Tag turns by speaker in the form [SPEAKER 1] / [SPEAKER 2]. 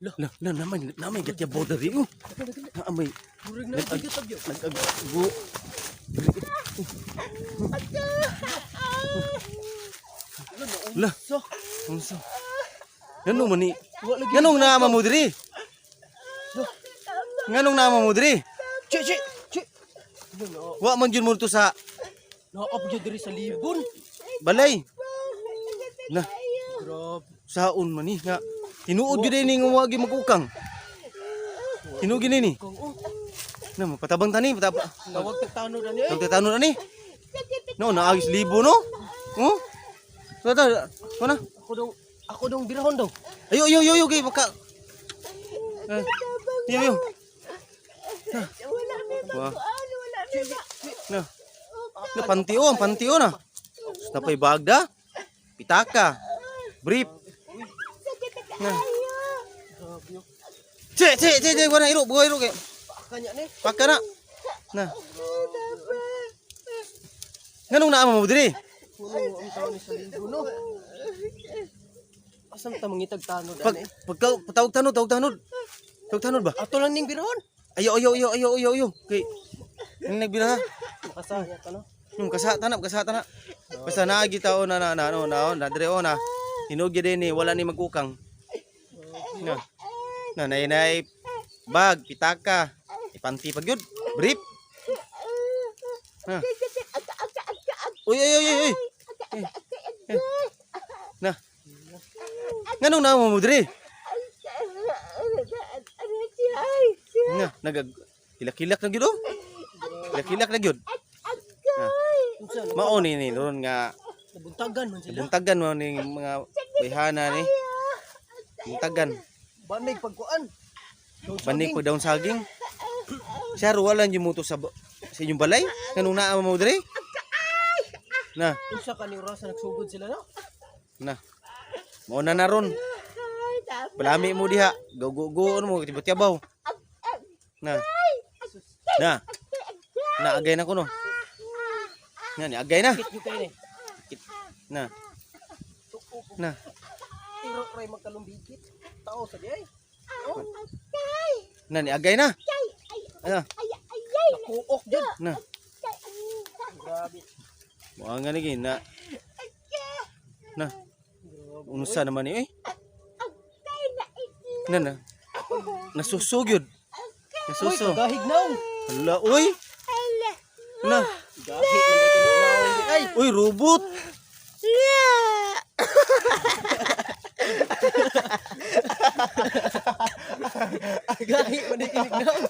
[SPEAKER 1] Namay gatya border rin. Namay.
[SPEAKER 2] Murag na bigat abyo.
[SPEAKER 1] Nag-agbo. Lah. Unsa? Ganong man ni? Ganong nama mo diri? Ganong nama mo diri?
[SPEAKER 2] Chi.
[SPEAKER 1] Wa man jud mo to sa
[SPEAKER 2] Nakapagyo diri sa libon.
[SPEAKER 1] balay. Nah,
[SPEAKER 2] Grabe.
[SPEAKER 1] saon man ni nga tinuod jud ni nga wagi magukang. Tinuod gini ni.
[SPEAKER 2] Kung oh,
[SPEAKER 1] Na patabang tani, patabang.
[SPEAKER 2] tawag tagtano na niya.
[SPEAKER 1] Tagtano na ni. No, naagis libo no? Oh? Sada, kana?
[SPEAKER 2] Ako dong birahon daw.
[SPEAKER 1] Ayo kay baka. Yo. Wah. Na. Na ang pantiyo na. Tapay bagda. Pitaka. Brief. Na.
[SPEAKER 2] Grabe.
[SPEAKER 1] Che, wala iro, buhay iro kay.
[SPEAKER 2] Kanya ni.
[SPEAKER 1] Paka na. Na. Nganong naa mo diri?
[SPEAKER 2] Kuno ang taon ni sa libon no. Asam ta mangitag tano
[SPEAKER 1] Pag
[SPEAKER 2] dani.
[SPEAKER 1] tawag tanod. Tawag tanod ba?
[SPEAKER 2] Ato lang ning birahon.
[SPEAKER 1] Ayo. Kay ning nagbira.
[SPEAKER 2] Makasaya ka no.
[SPEAKER 1] Kasa tanap. Basta naagi tao na dire na. Hinugi din ni wala ni magukang. Na nay bag, pitaka, ipanti pag yun. Brief. Na. Uy. Na. Nganong na mo diri? Na, hilak-hilak na gyud oh. Hilak-hilak na gyud.
[SPEAKER 2] Unsa
[SPEAKER 1] Mao ni ron nga
[SPEAKER 2] nabuntagan man sila.
[SPEAKER 1] buntagan mo ning mga bayhana ni. Buntagan.
[SPEAKER 2] Banig pagkuan.
[SPEAKER 1] Banig pag daon saging. Siya wala yung muto sa inyong balay. Nganong naa mo diri? Na.
[SPEAKER 2] Unsa ka ni oras na nagsugod sila no?
[SPEAKER 1] Na. Mao na ron. Balami mo diha. Go mo tiba-tibaw. Na. Agay na ko no. Nga ni agay na.
[SPEAKER 2] Kit yung kayo ni.
[SPEAKER 1] Na.
[SPEAKER 2] Tiro ray magkalumbigit. Tao sa di ay. Oh,
[SPEAKER 1] Na ni agay na. Ano?
[SPEAKER 2] nakuok dyan.
[SPEAKER 1] Na.
[SPEAKER 2] Grabe.
[SPEAKER 1] Mo nga ni na. Na. Unsa naman ni eh? Na. Nasusugyod.
[SPEAKER 2] Uy, kagahig naon.
[SPEAKER 1] Hala, uy. Na.
[SPEAKER 2] Gahig man dito naon. Ay,
[SPEAKER 1] Uy, robot.
[SPEAKER 2] gahig man dito naon.